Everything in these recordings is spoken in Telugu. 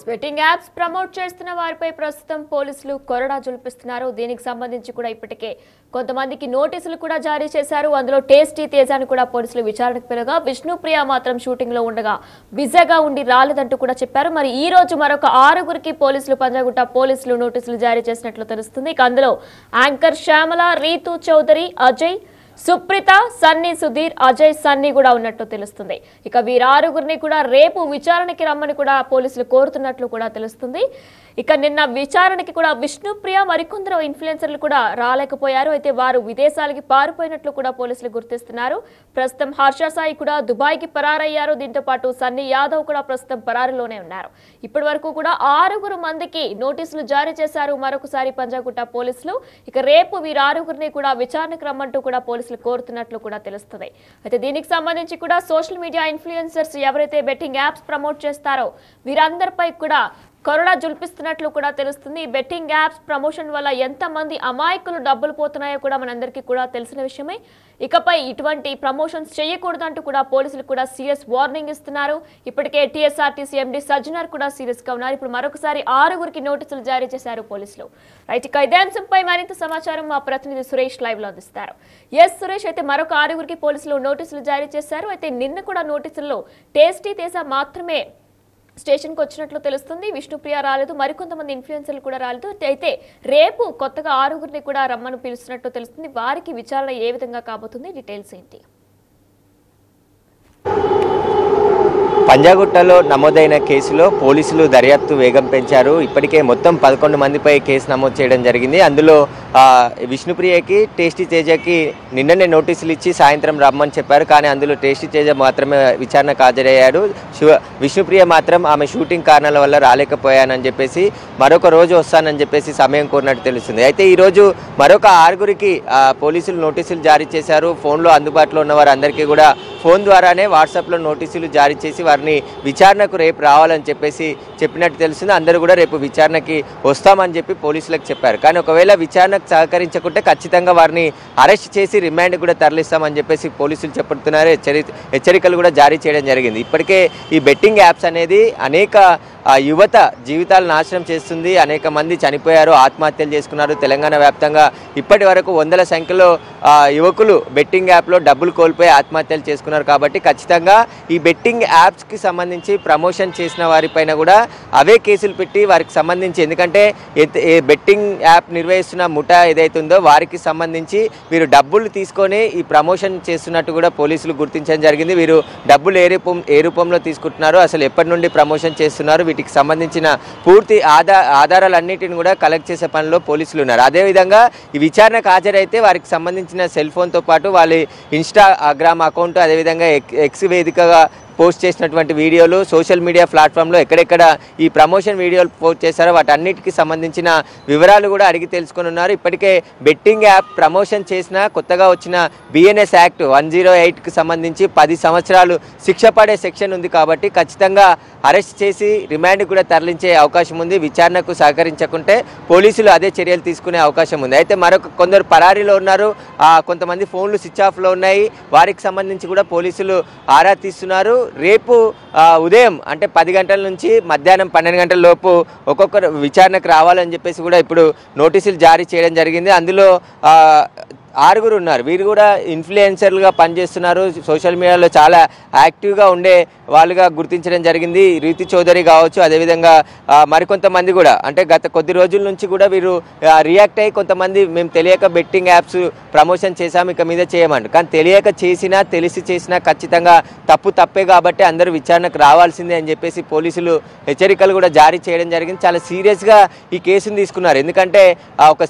బెట్టింగ్ యాప్స్ ప్రమోట్ చేస్తున్న వారిపై ప్రస్తుతం పోలీసులు కొరడా జులిపిస్తున్నారు. దీనికి సంబంధించి కూడా ఇప్పటికే కొంతమందికి నోటీసులు కూడా జారీ చేశారు. అందులో టేస్టీ తేజాని కూడా పోలీసులు విచారణకు పిలగా విష్ణుప్రియ మాత్రం షూటింగ్ లో ఉండగా బిజీగా ఉండి రాలేదంటూ కూడా చెప్పారు. మరి ఈ రోజు మరొక 6గురికి పోలీసులు పంజాగుట్ట పోలీసులు నోటీసులు జారీ చేసినట్లు తెలుస్తుంది. ఇక అందులో యాంకర్ శ్యామల, రీతు చౌదరి, అజయ్, సుప్రీత, సన్నీ, సుధీర్, అజయ్, సన్నీ కూడా ఉన్నట్టు తెలుస్తుంది. ఇక వీరారుగురిని కూడా రేపు విచారణకి రమ్మని కూడా పోలీసులు కోరుతున్నట్లు కూడా తెలుస్తుంది. ఇక నిన్న విచారణకి కూడా విష్ణుప్రియ మరికొందరు ఇన్ఫ్లుయెన్సర్లు కూడా రాలేకపోయారు. అయితే వారు విదేశాలకి పారిపోయినట్లు కూడా పోలీసులు గుర్తిస్తున్నారు. ప్రస్తుతం హర్ష సాయి కూడా దుబాయ్కి పరారయ్యారు. దీంతో పాటు సన్నీ యాదవ్ కూడా ప్రస్తుతం పరారులోనే ఉన్నారు. ఇప్పటి వరకు కూడా 6 మందికి నోటీసులు జారీ చేశారు మరొకసారి పంజాగుట్ట పోలీసులు. ఇక రేపు వీరారుగురిని కూడా విచారణకు రమ్మంటూ కూడా పోలీసులు కోరుతున్నట్లు కూడా తెలుస్తుంది. అయితే దీనికి సంబంధించి కూడా సోషల్ మీడియా ఇన్ఫ్లుయెన్సర్స్ ఎవరైతే బెట్టింగ్ యాప్స్ ప్రమోట్ చేస్తారో వీరందరిపై కూడా కొరడా జుల్పిస్తున్నట్లు కూడా తెలుస్తుంది. ఈ బెట్టింగ్ యాప్స్ ప్రమోషన్ వల్ల ఎంతమంది అమాయకులు డబ్బులు పోతున్నాయో కూడా మనందరికీ కూడా తెలిసిన విషయమే. ఇకపై ఇటువంటి ప్రమోషన్స్ చేయకూడదంటూ కూడా పోలీసులు కూడా సీరియస్ వార్నింగ్ ఇస్తున్నారు. ఇప్పటికే టీఎస్ఆర్టీసీ ఎండీ సజ్జనర్ కూడా సీరియస్ గా ఉన్నారు. ఇప్పుడు మరొకసారి 6గురికి నోటీసులు జారీ చేశారు పోలీసులు. రైట్, ఇక ఇదే అంశంపై మరింత సమాచారం మా ప్రతినిధి సురేష్ లైవ్ లో అందిస్తారు. ఎస్ సురేష్, అయితే మరొక 6గురికి పోలీసులు నోటీసులు జారీ చేశారు. అయితే నిన్న కూడా నోటీసుల్లో టేస్టీ తేజ మాత్రమే స్టేషన్కి వచ్చినట్లు తెలుస్తుంది. విష్ణుప్రియ రాలేదు, మరికొంతమంది ఇన్ఫ్లుయెన్సర్లు కూడా రాలేదు. అయితే రేపు కొత్తగా 6గురిని కూడా రమ్మని పిలుస్తున్నట్టు తెలుస్తుంది. వారికి విచారణ ఏ విధంగా కాబోతుంది, డీటెయిల్స్ ఏంటి? పంజాగుట్టలో నమోదైన కేసులో పోలీసులు దర్యాప్తు వేగం పెంచారు. ఇప్పటికే మొత్తం 11 మందిపై కేసు నమోదు చేయడం జరిగింది. అందులో విష్ణుప్రియకి, టేస్టీ తేజకి నిన్ననే నోటీసులు ఇచ్చి సాయంత్రం రమ్మని చెప్పారు. కానీ అందులో టేస్టీ తేజ మాత్రమే విచారణకు హాజరయ్యాడు. విష్ణుప్రియ మాత్రం ఆమె షూటింగ్ కారణాల వల్ల రాలేకపోయానని చెప్పేసి మరొక రోజు వస్తానని చెప్పేసి సమయం కోరినట్టు తెలుస్తుంది. అయితే ఈరోజు మరొక 6గురికి పోలీసులు నోటీసులు జారీ చేశారు. ఫోన్లో అందుబాటులో ఉన్న వారందరికీ కూడా ఫోన్ ద్వారానే వాట్సాప్లో నోటీసులు జారీ చేసి వారిని విచారణకు రేపు రావాలని చెప్పేసి చెప్పినట్టు తెలుస్తుంది. అందరూ కూడా రేపు విచారణకి వస్తామని చెప్పి పోలీసులకు చెప్పారు. కానీ ఒకవేళ విచారణకు సహకరించకుంటే ఖచ్చితంగా వారిని అరెస్ట్ చేసి రిమాండ్ కూడా తరలిస్తామని చెప్పేసి పోలీసులు చెప్తున్నారు. హెచ్చరికలు కూడా జారీ చేయడం జరిగింది. ఇప్పటికే ఈ బెట్టింగ్ యాప్స్ అనేది అనేక యువత జీవితాలు నాశనం చేస్తుంది. అనేక మంది చనిపోయారు, ఆత్మహత్యలు చేసుకున్నారు. తెలంగాణ వ్యాప్తంగా ఇప్పటి వరకు వందల సంఖ్యలో యువకులు బెట్టింగ్ యాప్లో డబ్బులు కోల్పోయి ఆత్మహత్యలు చేసుకున్నారు. కాబట్టి ఖచ్చితంగా ఈ బెట్టింగ్ యాప్స్కి సంబంధించి ప్రమోషన్ చేసిన వారిపైన కూడా అవే కేసులు పెట్టి వారికి సంబంధించి, ఎందుకంటే బెట్టింగ్ యాప్ నిర్వహిస్తున్న ముఠా ఏదైతుందో వారికి సంబంధించి వీరు డబ్బులు తీసుకొని ఈ ప్రమోషన్ చేస్తున్నట్టు కూడా పోలీసులు గుర్తించడం జరిగింది. వీరు డబ్బులు ఏ రూపంలో తీసుకుంటున్నారు, అసలు ఎప్పటి నుండి ప్రమోషన్ చేస్తున్నారు, వీటికి సంబంధించిన పూర్తి ఆధారాలన్నిటిని కూడా కలెక్ట్ చేసే పనిలో పోలీసులు ఉన్నారు. అదేవిధంగా ఈ విచారణకు హాజరైతే వారికి సంబంధించిన సెల్ ఫోన్తో పాటు వాళ్ళ ఇన్స్టాగ్రామ్ అకౌంట్, అదేవిధంగా ఎక్స్ వేదికగా పోస్ట్ చేసినటువంటి వీడియోలు, సోషల్ మీడియా ప్లాట్ఫామ్లో ఎక్కడెక్కడ ఈ ప్రమోషన్ వీడియోలు పోస్ట్ చేశారో వాటన్నిటికీ సంబంధించిన వివరాలు కూడా అడిగి తెలుసుకొని ఉన్నారు. ఇప్పటికే బెట్టింగ్ యాప్ ప్రమోషన్ చేసిన కొత్తగా వచ్చిన బిఎన్ఎస్ యాక్ట్ 108కి సంబంధించి 10 సంవత్సరాలు శిక్ష పడే సెక్షన్ ఉంది. కాబట్టి ఖచ్చితంగా అరెస్ట్ చేసి రిమాండ్ కూడా తరలించే అవకాశం ఉంది. విచారణకు సహకరించకుంటే పోలీసులు అదే చర్యలు తీసుకునే అవకాశం ఉంది. అయితే కొందరు పరారీలో ఉన్నారు, కొంతమంది ఫోన్లు స్విచ్ ఆఫ్లో ఉన్నాయి. వారికి సంబంధించి కూడా పోలీసులు ఆరా తీస్తున్నారు. రేపు ఉదయం అంటే 10 గంటల నుంచి మధ్యాహ్నం 12 గంటల లోపు ఒక్కొక్కరు విచారణకు రావాలని చెప్పేసి కూడా ఇప్పుడు నోటీసులు జారీ చేయడం జరిగింది. అందులో 6గురు ఉన్నారు. వీరు కూడా ఇన్ఫ్లుయెన్సర్లుగా పనిచేస్తున్నారు. సోషల్ మీడియాలో చాలా యాక్టివ్గా ఉండే వాళ్ళుగా గుర్తించడం జరిగింది. రీతు చౌదరి కావచ్చు, అదేవిధంగా మరికొంతమంది కూడా, అంటే గత కొద్ది రోజుల నుంచి కూడా వీరు రియాక్ట్ అయ్యి కొంతమంది మేము తెలియక బెట్టింగ్ యాప్స్ ప్రమోషన్ చేశాము, ఇక మీద చేయమంటారు. కానీ తెలియక చేసినా తెలిసి చేసినా ఖచ్చితంగా తప్పే కాబట్టి అందరూ విచారణకు రావాల్సిందే అని చెప్పేసి పోలీసులు హెచ్చరికలు కూడా జారీ చేయడం జరిగింది. చాలా సీరియస్గా ఈ కేసును తీసుకున్నారు. ఎందుకంటే ఒక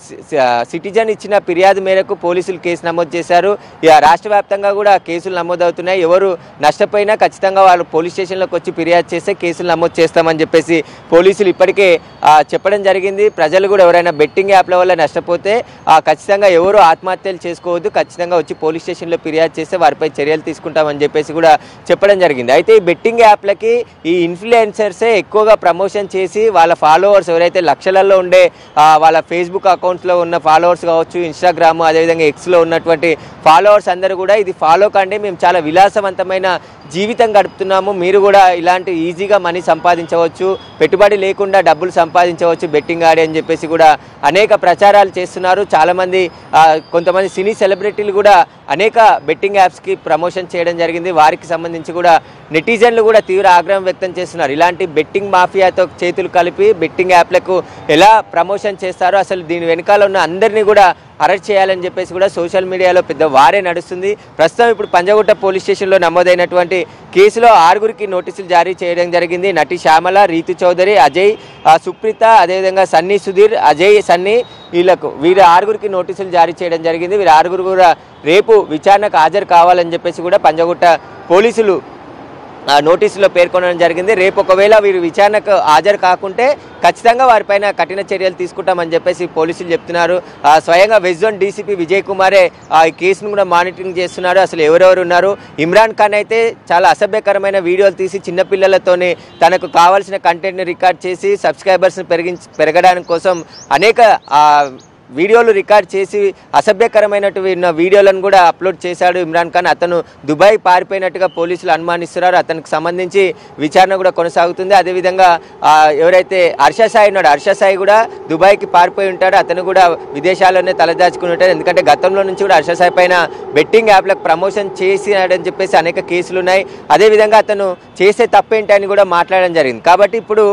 సిటిజన్ ఇచ్చిన ఫిర్యాదు మేరకు పోలీసులు కేసు నమోదు చేశారు. రాష్ట్ర వ్యాప్తంగా కూడా కేసులు నమోదవుతున్నాయి. ఎవరు నష్టపోయినా ఖచ్చితంగా వాళ్ళు పోలీస్ స్టేషన్లోకి వచ్చి ఫిర్యాదు చేస్తే కేసులు నమోదు చేస్తామని చెప్పేసి పోలీసులు ఇప్పటికే చెప్పడం జరిగింది. ప్రజలు కూడా ఎవరైనా బెట్టింగ్ యాప్ల వల్ల నష్టపోతే ఖచ్చితంగా ఎవరు ఆత్మహత్యలు చేసుకోవద్దు, ఖచ్చితంగా వచ్చి పోలీస్ స్టేషన్లో ఫిర్యాదు చేస్తే వారిపై చర్యలు తీసుకుంటామని చెప్పేసి కూడా చెప్పడం జరిగింది. అయితే ఈ బెట్టింగ్ యాప్లకి ఈ ఇన్ఫ్లుయెన్సర్సే ఎక్కువగా ప్రమోషన్ చేసి వాళ్ళ ఫాలోవర్స్ ఎవరైతే లక్షలలో ఉండే వాళ్ళ ఫేస్బుక్ అకౌంట్స్లో ఉన్న ఫాలోవర్స్ కావచ్చు, ఇన్స్టాగ్రామ్, అదేవిధంగా అదేవిధంగా ఎక్స్లో ఉన్నటువంటి ఫాలోవర్స్ అందరూ కూడా ఇది ఫాలో కండి, మేము చాలా విలాసవంతమైన జీవితం గడుపుతున్నాము, మీరు కూడా ఇలాంటి ఈజీగా మనీ సంపాదించవచ్చు, పెట్టుబడి లేకుండా డబ్బులు సంపాదించవచ్చు బెట్టింగ్ ఆడి అని చెప్పేసి కూడా అనేక ప్రచారాలు చేస్తున్నారు. చాలామంది కొంతమంది సినీ సెలబ్రిటీలు కూడా అనేక బెట్టింగ్ యాప్స్కి ప్రమోషన్ చేయడం జరిగింది. వారికి సంబంధించి కూడా నెటిజన్లు కూడా తీవ్ర ఆగ్రహం వ్యక్తం చేస్తున్నారు. ఇలాంటి బెట్టింగ్ మాఫియాతో చేతులు కలిపి బెట్టింగ్ యాప్లకు ఎలా ప్రమోషన్ చేస్తారో, అసలు దీని వెనకాల ఉన్న అందరినీ కూడా అరెస్ట్ చేయాలని చెప్పేసి కూడా సోషల్ మీడియాలో పెద్ద వారే నడుస్తుంది. ప్రస్తుతం ఇప్పుడు పంజగుట్ట పోలీస్ స్టేషన్లో నమోదైనటువంటి కేసులో 6గురికి నోటీసులు జారీ చేయడం జరిగింది. నటి శ్యామల, రీతు చౌదరి, అజయ్, సుప్రీత, అదేవిధంగా సన్నీ సుధీర్, అజయ్, సన్నీ, వీరు 6గురికి నోటీసులు జారీ చేయడం జరిగింది. వీరు 6గురు కూడా రేపు విచారణకు హాజరు కావాలని చెప్పేసి కూడా పంజగుట్ట పోలీసులు నోటీసులో పేర్కొనడం జరిగింది. రేపు ఒకవేళ వీరు విచారణకు హాజరు కాకుంటే ఖచ్చితంగా వారిపైన కఠిన చర్యలు తీసుకుంటామని చెప్పేసి పోలీసులు చెప్తున్నారు. స్వయంగా వెస్ట్ జోన్ డీసీపీ విజయ్ కుమారే ఈ కేసును కూడా మానిటరింగ్ చేస్తున్నారు. అసలు ఎవరెవరు ఉన్నారు? ఇమ్రాన్ ఖాన్ అయితే చాలా అసభ్యకరమైన వీడియోలు తీసి చిన్నపిల్లలతోనే తనకు కావాల్సిన కంటెంట్ని రికార్డ్ చేసి సబ్స్క్రైబర్స్ని పెరగడానికి కోసం అనేక వీడియోలు రికార్డ్ చేసి అసభ్యకరమైనటువంటి వీడియోలను కూడా అప్లోడ్ చేశాడు ఇమ్రాన్ ఖాన్. అతను దుబాయ్ పారిపోయినట్టుగా పోలీసులు అనుమానిస్తున్నారు. అతనికి సంబంధించి విచారణ కూడా కొనసాగుతుంది. అదేవిధంగా ఎవరైతే హర్ష సాయి ఉన్నాడో, హర్ష సాయి కూడా దుబాయ్కి పారిపోయి ఉంటాడు. అతను కూడా విదేశాల్లోనే తలదాచుకుని ఉంటాడు. ఎందుకంటే గతంలో నుంచి కూడా హర్ష సాయి పైన బెట్టింగ్ యాప్లకు ప్రమోషన్ చేసినాడని చెప్పేసి అనేక కేసులు ఉన్నాయి. అదేవిధంగా అతను చేసే తప్పేంటి అని కూడా మాట్లాడడం జరిగింది. కాబట్టి ఇప్పుడు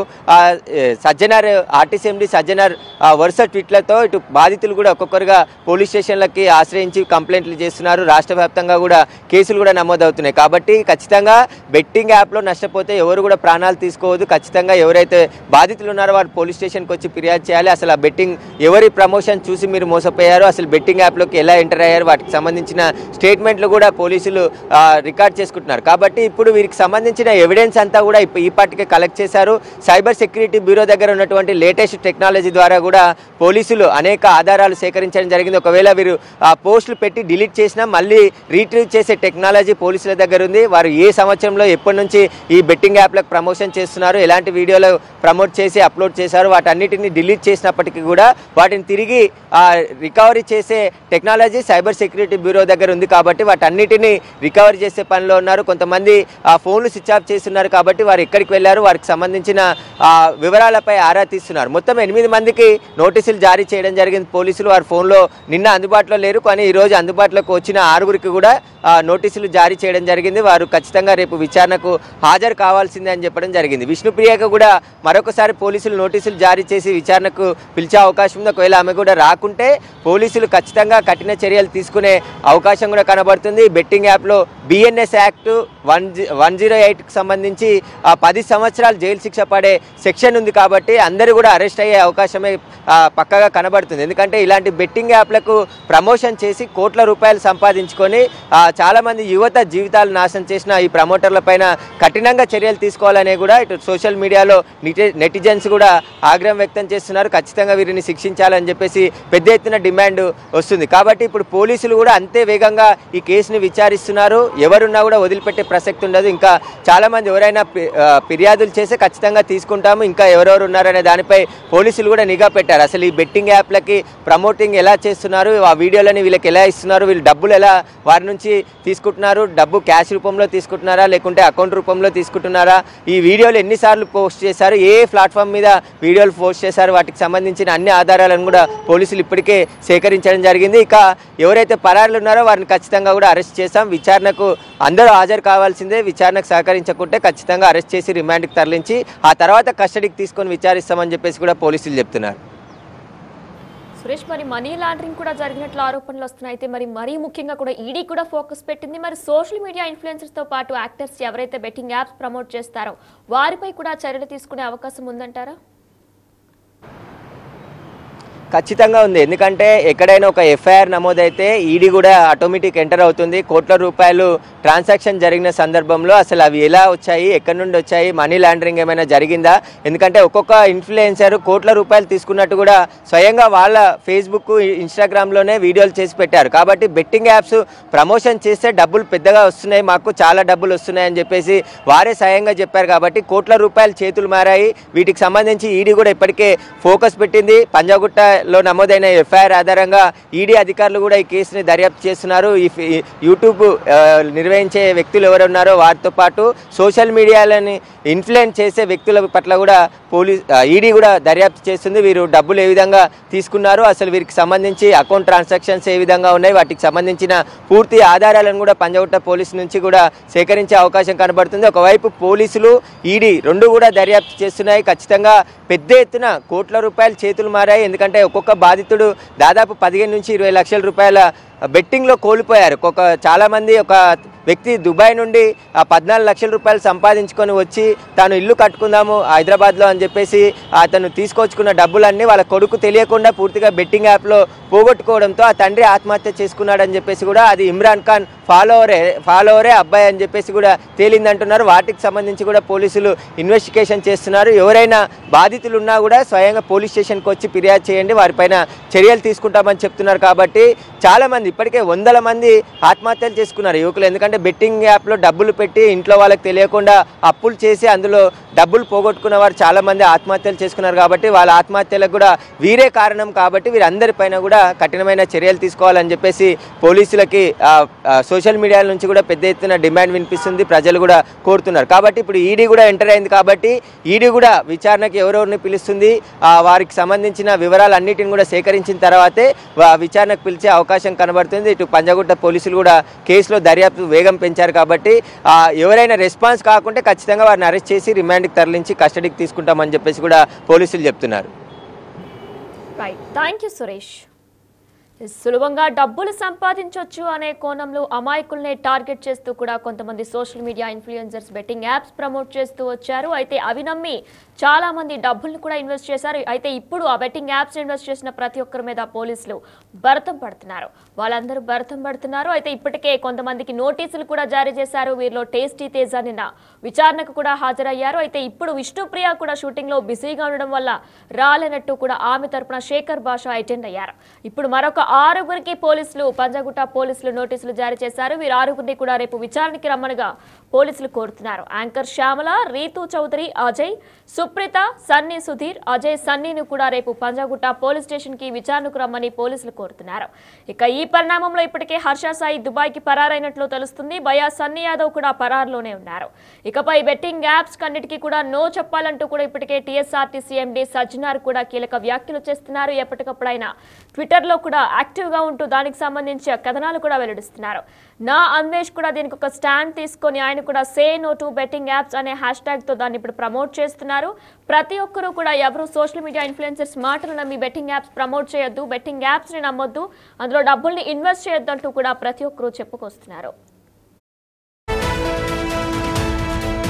సజ్జనార్, ఆర్టీసీ ఎండీ సజ్జనార్ వరుస ట్వీట్లతో ఇటు బాధితులు కూడా ఒక్కొక్కరుగా పోలీస్ స్టేషన్లకి ఆశ్రయించి కంప్లైంట్లు చేస్తున్నారు. రాష్ట్ర వ్యాప్తంగా కూడా కేసులు కూడా నమోదవుతున్నాయి. కాబట్టి ఖచ్చితంగా బెట్టింగ్ యాప్లో నష్టపోతే ఎవరు కూడా ప్రాణాలు తీసుకోవద్దు. ఖచ్చితంగా ఎవరైతే బాధితులు ఉన్నారో వారు పోలీస్ స్టేషన్కి వచ్చి ఫిర్యాదు చేయాలి. అసలు ఆ బెట్టింగ్ ఎవరి ప్రమోషన్ చూసి మీరు మోసపోయారో, అసలు బెట్టింగ్ యాప్లోకి ఎలా ఎంటర్ అయ్యారు, వాటికి సంబంధించిన స్టేట్మెంట్లు కూడా పోలీసులు రికార్డ్ చేసుకుంటున్నారు. కాబట్టి ఇప్పుడు వీరికి సంబంధించిన ఎవిడెన్స్ అంతా కూడా ఈ పాటికే కలెక్ట్ చేశారు. సైబర్ సెక్యూరిటీ బ్యూరో దగ్గర ఉన్నటువంటి లేటెస్ట్ టెక్నాలజీ ద్వారా కూడా పోలీసులు అనేక ఆధారాలు సేకరించడం జరిగింది. ఒకవేళ వీరు పోస్టులు పెట్టి డిలీట్ చేసినా మళ్ళీ రీట్రీవ్ చేసే టెక్నాలజీ పోలీసుల దగ్గర ఉంది. వారు ఏ సంవత్సరంలో ఎప్పటి నుంచి ఈ బెట్టింగ్ యాప్లకు ప్రమోషన్ చేస్తున్నారు, ఎలాంటి వీడియోలు ప్రమోట్ చేసి అప్లోడ్ చేశారు, వాటన్నిటిని డిలీట్ చేసినప్పటికీ కూడా వాటిని తిరిగి రికవరీ చేసే టెక్నాలజీ సైబర్ సెక్యూరిటీ బ్యూరో దగ్గర ఉంది. కాబట్టి వాటన్నిటిని రికవరీ చేసే పనిలో ఉన్నారు. కొంతమంది ఫోన్లు స్విచ్ ఆఫ్ చేస్తున్నారు. కాబట్టి వారు ఎక్కడికి వెళ్ళారు, వారికి సంబంధించిన వివరాలపై ఆరా తీస్తున్నారు. మొత్తం 8 మందికి నోటీసులు జారీ చేయడం జరిగింది పోలీసులు. వారి ఫోన్లో నిన్న అందుబాటులో లేరు, కానీ ఈరోజు అందుబాటులోకి వచ్చిన 6గురికి కూడా నోటీసులు జారీ చేయడం జరిగింది. వారు ఖచ్చితంగా రేపు విచారణకు హాజరు కావాల్సిందే అని చెప్పడం జరిగింది. విష్ణుప్రియకు కూడా మరొకసారి పోలీసులు నోటీసులు జారీ చేసి విచారణకు పిలిచే అవకాశం ఉంది. ఒకవేళ ఆమె కూడా రాకుంటే పోలీసులు ఖచ్చితంగా కఠిన చర్యలు తీసుకునే అవకాశం కూడా కనబడుతుంది. బెట్టింగ్ యాప్లో BNS యాక్ట్ 108కి సంబంధించి 10 సంవత్సరాలు జైలు శిక్ష పడే సెక్షన్ ఉంది. కాబట్టి అందరూ కూడా అరెస్ట్ అయ్యే అవకాశమే పక్కగా కనబడుతుంది. ఎందుకంటే ఇలాంటి బెట్టింగ్ యాప్లకు ప్రమోషన్ చేసి కోట్ల రూపాయలు సంపాదించుకొని చాలామంది యువత జీవితాలు నాశనం చేసిన ఈ ప్రమోటర్ల పైన కఠినంగా చర్యలు తీసుకోవాలనే కూడా ఇటు సోషల్ మీడియాలో నెటిజన్స్ కూడా ఆగ్రహం వ్యక్తం చేస్తున్నారు. ఖచ్చితంగా వీరిని శిక్షించాలని చెప్పేసి పెద్ద ఎత్తున డిమాండ్ వస్తుంది. కాబట్టి ఇప్పుడు పోలీసులు కూడా అంతే వేగంగా ఈ కేసుని విచారిస్తున్నారు. ఎవరున్నా కూడా వదిలిపెట్టే ప్రసక్తి ఉండదు. ఇంకా చాలామంది ఎవరైనా ఫిర్యాదులు చేస్తే ఖచ్చితంగా తీసుకుంటాము. ఇంకా ఎవరెవరు ఉన్నారనే దానిపై పోలీసులు కూడా నిఘా పెట్టారు. అసలు ఈ బెట్టింగ్ యాప్లకి ప్రమోటింగ్ ఎలా చేస్తున్నారు, ఆ వీడియోలని వీళ్ళకి ఎలా ఇస్తున్నారు, వీళ్ళు డబ్బులు ఎలా వారి నుంచి తీసుకుంటున్నారు, డబ్బు క్యాష్ రూపంలో తీసుకుంటున్నారా లేకుంటే అకౌంట్ రూపంలో తీసుకుంటున్నారా, ఈ వీడియోలు ఎన్నిసార్లు పోస్ట్ చేశారు, ఏ ప్లాట్ఫామ్ మీద వీడియోలు పోస్ట్ చేశారు, వాటికి సంబంధించిన అన్ని ఆధారాలను కూడా పోలీసులు ఇప్పటికే సేకరించడం జరిగింది. ఇక ఎవరైతే పరారులు ఉన్నారో వారిని ఖచ్చితంగా కూడా అరెస్ట్ చేశాం. విచారణకు అందరూ హాజరు కావాల్సిందే. విచారణకు సహకరించకుంటే ఖచ్చితంగా అరెస్ట్ చేసి రిమాండ్కి తరలించి ఆ తర్వాత కస్టడీకి తీసుకొని విచారిస్తామని చెప్పేసి కూడా పోలీసులు చెప్తున్నారు. సురేష్, మరి మనీ లాండరింగ్ కూడా జరిగినట్లు ఆరోపణలు వస్తున్నాయి. అయితే మరీ ముఖ్యంగా కూడా ఈడీ కూడా ఫోకస్ పెట్టింది. మరి సోషల్ మీడియా ఇన్ఫ్లుయెన్సర్స్తో పాటు యాక్టర్స్ ఎవరైతే బెట్టింగ్ యాప్స్ ప్రమోట్ చేస్తారో వారిపై కూడా చర్యలు తీసుకునే అవకాశం ఉందంటారా? ఖచ్చితంగా ఉంది. ఎందుకంటే ఎక్కడైనా ఒక ఎఫ్ఐఆర్ నమోదైతే ఈడీ కూడా ఆటోమేటిక్ ఎంటర్ అవుతుంది. కోట్ల రూపాయలు ట్రాన్సాక్షన్ జరిగిన సందర్భంలో అసలు అవి ఎలా వచ్చాయి, ఎక్కడి నుండి వచ్చాయి, మనీ లాండరింగ్ ఏమైనా జరిగిందా, ఎందుకంటే ఒక్కొక్క ఇన్ఫ్లుయెన్సర్ కోట్ల రూపాయలు తీసుకున్నట్టు కూడా స్వయంగా వాళ్ళ ఫేస్బుక్, ఇన్స్టాగ్రామ్లోనే వీడియోలు చేసి పెట్టారు. కాబట్టి బెట్టింగ్ యాప్స్ ప్రమోషన్ చేస్తే డబ్బులు పెద్దగా వస్తున్నాయి, మాకు చాలా డబ్బులు వస్తున్నాయని చెప్పేసి వారే స్వయంగా చెప్పారు. కాబట్టి కోట్ల రూపాయలు చేతులు మారాయి. వీటికి సంబంధించి ఈడీ కూడా ఇప్పటికే ఫోకస్ పెట్టింది. పంజాగుట్ట లో నమోదైన ఎఫ్ఐఆర్ ఆధారంగా ఈడీ అధికారులు కూడా ఈ కేసుని దర్యాప్తు చేస్తున్నారు. ఈ యూట్యూబ్ నిర్వహించే వ్యక్తులు ఎవరున్నారో వారితో పాటు సోషల్ మీడియాలని ఇన్ఫ్లుయెన్స్ చేసే వ్యక్తుల పట్ల కూడా ఈడీ కూడా దర్యాప్తు చేస్తుంది. వీరు డబ్బులు ఏ విధంగా తీసుకున్నారు, అసలు వీరికి సంబంధించి అకౌంట్ ట్రాన్సాక్షన్స్ ఏ విధంగా ఉన్నాయి, వాటికి సంబంధించిన పూర్తి ఆధారాలను కూడా పంజగుట్ట పోలీసు నుంచి కూడా సేకరించే అవకాశం కనబడుతుంది. ఒకవైపు పోలీసులు ఈడీ రెండు కూడా దర్యాప్తు చేస్తున్నాయి. ఖచ్చితంగా పెద్ద ఎత్తున కోట్ల రూపాయలు చేతులు మారాయి. ఎందుకంటే ఒక్కొక్క బాధితుడు దాదాపు 15 నుంచి 20 లక్షల రూపాయల బెట్టింగ్లో కోల్పోయారు. చాలామంది ఒక వ్యక్తి దుబాయ్ నుండి 14 లక్షల రూపాయలు సంపాదించుకొని వచ్చి తాను ఇల్లు కట్టుకుందాము హైదరాబాద్లో అని చెప్పేసి అతను తీసుకొచ్చుకున్న డబ్బులన్నీ వాళ్ళ కొడుకు తెలియకుండా పూర్తిగా బెట్టింగ్ యాప్లో పోగొట్టుకోవడంతో ఆ తండ్రి ఆత్మహత్య చేసుకున్నాడని చెప్పేసి కూడా అది ఇమ్రాన్ ఖాన్ ఫాలోవరే అబ్బాయి అని చెప్పేసి కూడా తేలిందంటున్నారు. వాటికి సంబంధించి కూడా పోలీసులు ఇన్వెస్టిగేషన్ చేస్తున్నారు. ఎవరైనా బాధితులు ఉన్నా కూడా స్వయంగా పోలీస్ స్టేషన్కి వచ్చి ఫిర్యాదు చేయండి, వారిపైన చర్యలు తీసుకుంటామని చెప్తున్నారు. కాబట్టి చాలామంది ఇప్పటికే 100 మంది ఆత్మహత్యలు చేసుకున్నారు యువకులు. ఎందుకంటే బెట్టింగ్ యాప్లో డబ్బులు పెట్టి ఇంట్లో వాళ్ళకి తెలియకుండా అప్పులు చేసి అందులో డబ్బులు పోగొట్టుకున్న వారు చాలామంది ఆత్మహత్యలు చేసుకున్నారు. కాబట్టి వాళ్ళ ఆత్మహత్యలకు కూడా వీరే కారణం. కాబట్టి వీరందరిపైన కూడా కఠినమైన చర్యలు తీసుకోవాలని చెప్పేసి పోలీసులకి సోషల్ మీడియా నుంచి కూడా పెద్ద ఎత్తున డిమాండ్ వినిపిస్తుంది, ప్రజలు కూడా కోరుతున్నారు. కాబట్టి ఇప్పుడు ఈడీ కూడా ఎంటర్ అయింది. కాబట్టి ఈడీ కూడా విచారణకి ఎవరెవరిని పిలుస్తుంది, వారికి సంబంధించిన వివరాలన్నిటిని కూడా సేకరించిన తర్వాతే విచారణకు పిలిచే అవకాశం కనబడుతుంది. ఇటు పంజగుట్ట పోలీసులు కూడా కేసులో దర్యాప్తు వేగం పెంచారు. కాబట్టి ఎవరైనా రెస్పాన్స్ కాకుంటే ఖచ్చితంగా వారిని అరెస్ట్ చేసి రిమాండ్కి తరలించి కస్టడీకి తీసుకుంటామని చెప్పేసి కూడా పోలీసులు చెప్తున్నారు. Thank you Suresh. సులభంగా డబ్బులు సంపాదించవచ్చు అనే కోణంలో అమాయకుల్ని టార్గెట్ చేస్తూ కూడా కొంతమంది social media influencers betting apps promote చేస్తూ వచ్చారు. అయితే అవి నమ్మి చాలా మంది డబ్బులను కూడా ఇన్వెస్ట్ చేశారు. అయితే ఇప్పుడు ఆ బెట్టింగ్ యాప్స్ ఇన్వెస్ట్ చేసిన ప్రతి ఒక్కరి మీద పోలీసులు భరతం పడుతున్నారు. వాళ్ళందరూ భరతం పడుతున్నారు. అయితే ఇప్పటికే కొంతమందికి నోటీసులు కూడా జారీ చేశారు. వీరిలో టేస్టీ తేజ నిన్న విచారణకు కూడా హాజరయ్యారు. అయితే ఇప్పుడు విష్ణుప్రియ కూడా షూటింగ్ లో బిజీగా ఉండడం వల్ల రాలేనట్టు కూడా ఆమె తరపున శేఖర్ భాష అటెండ్ అయ్యారు. ఇప్పుడు మరొక 6గురికి పోలీసులు పంజగుట్ట పోలీసులు నోటీసులు జారీ చేశారు. వీరు 6గురిని కూడా రేపు విచారణకి రమ్మనగా పోలీసులు కోరుతున్నారు. యాంకర్ శ్యామల, రీతు చౌదరి, అజయ్, సుప్రీత, సన్నీ సుధీర్, అజయ్ సన్నీని కూడా రేపు పంజగుట్ట పోలీస్ స్టేషన్ కి విచారణకు రమ్మని పోలీసులు కోరుతున్నారు. ఇక ఈ పరిణామంలో ఇప్పటికే హర్ష సాయి దుబాయ్ కి పరారైనట్లు తెలుస్తుంది. భయా సన్నీ యాదవ్ కూడా పరారులోనే ఉన్నారు. ఇకపై బెట్టింగ్ యాప్స్ కన్నిటికీ కూడా నో చెప్పాలంటూ కూడా ఇప్పటికే టీఎస్ఆర్టీసీ ఎండీ సజ్జనార్ కూడా కీలక వ్యాఖ్యలు చేస్తున్నారు. ఎప్పటికప్పుడు ఆయన ట్విట్టర్ లో కూడా యాక్టివ్ గా ఉంటూ దానికి సంబంధించి కథనాలు కూడా వెల్లడిస్తున్నారు. నా అన్వేష్ కూడా దీనికి ఒక స్టాండ్ తీసుకొని ఆయన కూడా say no to betting apps అనే హ్యాష్ ట్యాగ్ తో దాన్ని ఇప్పుడు ప్రమోట్ చేస్తున్నారు. ప్రతి ఒక్కరూ కూడా ఎవరు సోషల్ మీడియా ఇన్ఫ్లుయెన్సర్స్ మాటలు నమ్మి బెట్టింగ్ యాప్స్ ప్రమోట్ చేయొద్దు, బెట్టింగ్ యాప్స్ ని నమ్మొద్దు, అందులో డబ్బుల్ని ఇన్వెస్ట్ చేయొద్దు అంటూ కూడా ప్రతి ఒక్కరూ చెప్పుకొస్తున్నారు.